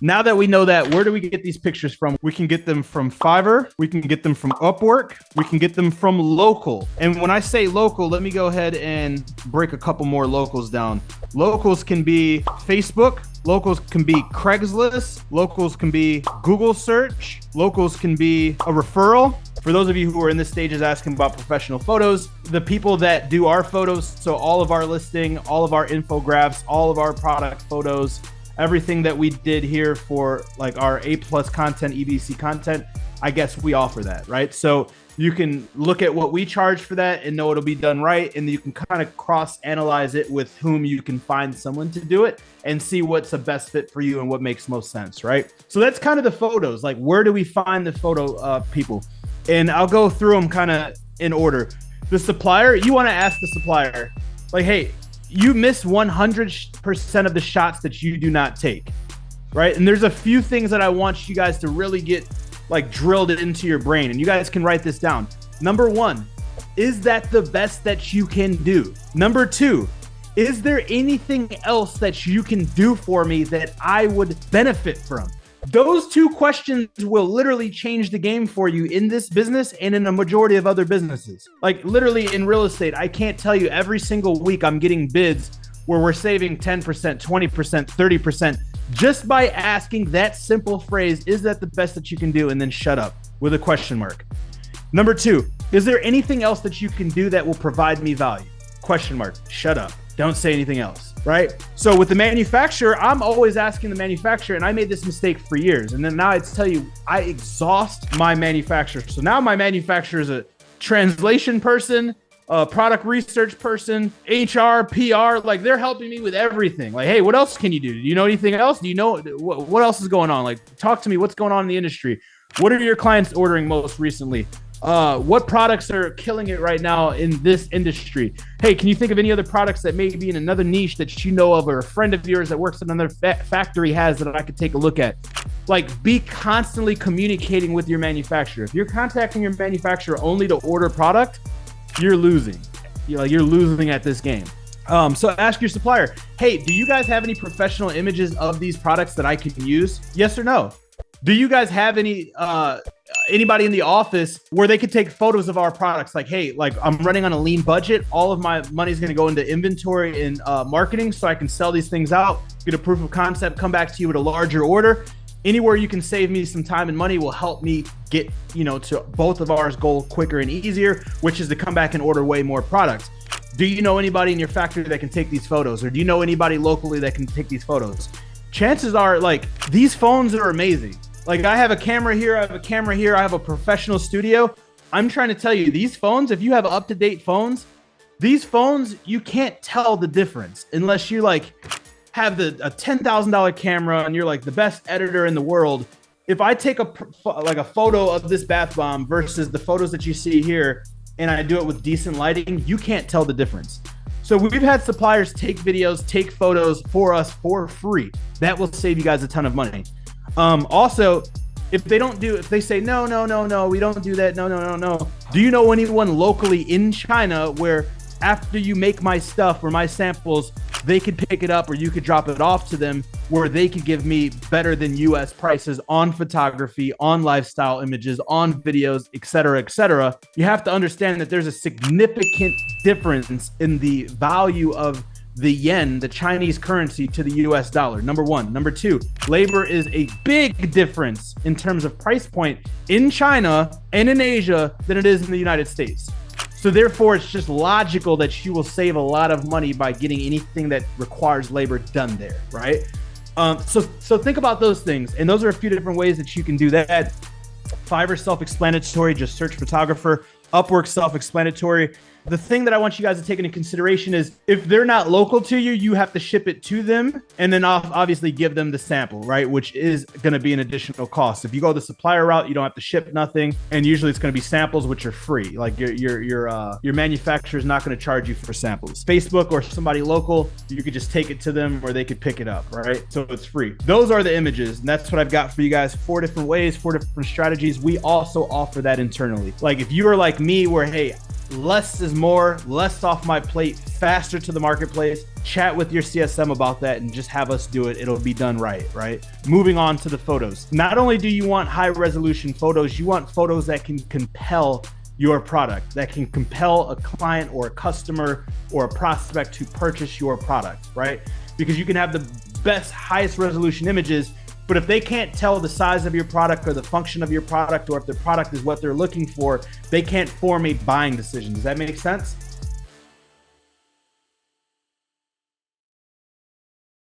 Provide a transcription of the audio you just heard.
Now that we know that, where do we get these pictures from? We can get them from Fiverr. We can get them from Upwork. We can get them from local. And when I say local, let me go ahead and break a couple more locals down. Locals can be Facebook. Locals can be Craigslist. Locals can be Google search. Locals can be a referral. For those of you who are in this stages asking about professional photos, the people that do our photos, so all of our listing, all of our infographics, all of our product photos, everything that we did here for like our A+ content, UGC content, I guess we offer that, right? So you can look at what we charge for that and know it'll be done right. And you can kind of cross-analyze it with whom you can find someone to do it and see what's the best fit for you and what makes most sense, right? So that's kind of the photos. Like, where do we find the photo people? And I'll go through them kind of in order. The supplier, you want to ask the supplier, like, hey, you miss 100% of the shots that you do not take, right? And there's a few things that I want you guys to really get like drilled into your brain, and you guys can write this down. Number one, is that the best that you can do? Number two, is there anything else that you can do for me that I would benefit from? Those two questions will literally change the game for you in this business and in a majority of other businesses. Like literally in real estate, I can't tell you every single week I'm getting bids where we're saving 10%, 20%, 30% just by asking that simple phrase, is that the best that you can do? And then shut up with a question mark. Number two, is there anything else that you can do that will provide me value? Question mark, shut up. Don't say anything else, right? So with the manufacturer, I'm always asking the manufacturer, and I made this mistake for years. And then now I tell you, I exhaust my manufacturer. So now my manufacturer is a translation person, a product research person, HR, PR, like they're helping me with everything. Like, hey, what else can you do? Do you know anything else? Do you know what else is going on? Like, talk to me. What's going on in the industry? What are your clients ordering most recently? What products are killing it right now in this industry? Hey, can you think of any other products that may be in another niche that you know of, or a friend of yours that works in another factory has that I could take a look at? Like, be constantly communicating with your manufacturer. If you're contacting your manufacturer only to order product, you're losing. You're losing at this game. So ask your supplier, hey, do you guys have any professional images of these products that I can use? Yes or no? Do you guys have anybody in the office where they could take photos of our products? Like, hey, like I'm running on a lean budget. All of my money is going to go into inventory and marketing so I can sell these things out, get a proof of concept, come back to you with a larger order. Anywhere you can save me some time and money will help me get, to both of ours goal quicker and easier, which is to come back and order way more products. Do you know anybody in your factory that can take these photos? Or do you know anybody locally that can take these photos? Chances are, like, these phones are amazing. Like, I have a camera here, I have a camera here, I have a professional studio. I'm trying to tell you, these phones, if you have up-to-date phones, these phones, you can't tell the difference unless you have a $10,000 camera and you're like the best editor in the world. If I take a photo of this bath bomb versus the photos that you see here, and I do it with decent lighting, you can't tell the difference. So we've had suppliers take videos, take photos for us for free. That will save you guys a ton of money. Also, if they say, no, we don't do that. No. Do you know anyone locally in China where after you make my stuff or my samples, they could pick it up or you could drop it off to them where they could give me better than US prices on photography, on lifestyle images, on videos, et cetera, et cetera? You have to understand that there's a significant difference in the value of the yen, the Chinese currency, to the US dollar. Number one. Number two, labor is a big difference in terms of price point in China and in Asia than it is in the United States. So therefore, it's just logical that you will save a lot of money by getting anything that requires labor done there, right? So think about those things. And those are a few different ways that you can do that. Fiverr, self-explanatory, just search photographer. Upwork, self-explanatory. The thing that I want you guys to take into consideration is if they're not local to you, you have to ship it to them and then obviously give them the sample, right? Which is going to be an additional cost. If you go the supplier route, you don't have to ship nothing. And usually it's going to be samples, which are free. Like your manufacturer is not going to charge you for samples. Facebook or somebody local, you could just take it to them or they could pick it up, right? So it's free. Those are the images. And that's what I've got for you guys. 4 different ways, 4 different strategies. We also offer that internally. Like if you are like me where, hey, less is more, less off my plate, faster to the marketplace. Chat with your CSM about that and just have us do it. It'll be done right? Moving on to the photos. Not only do you want high resolution photos, you want photos that can compel your product, that can compel a client or a customer or a prospect to purchase your product, right? Because you can have the best, highest resolution images, but if they can't tell the size of your product or the function of your product, or if the product is what they're looking for, they can't form a buying decision. Does that make sense?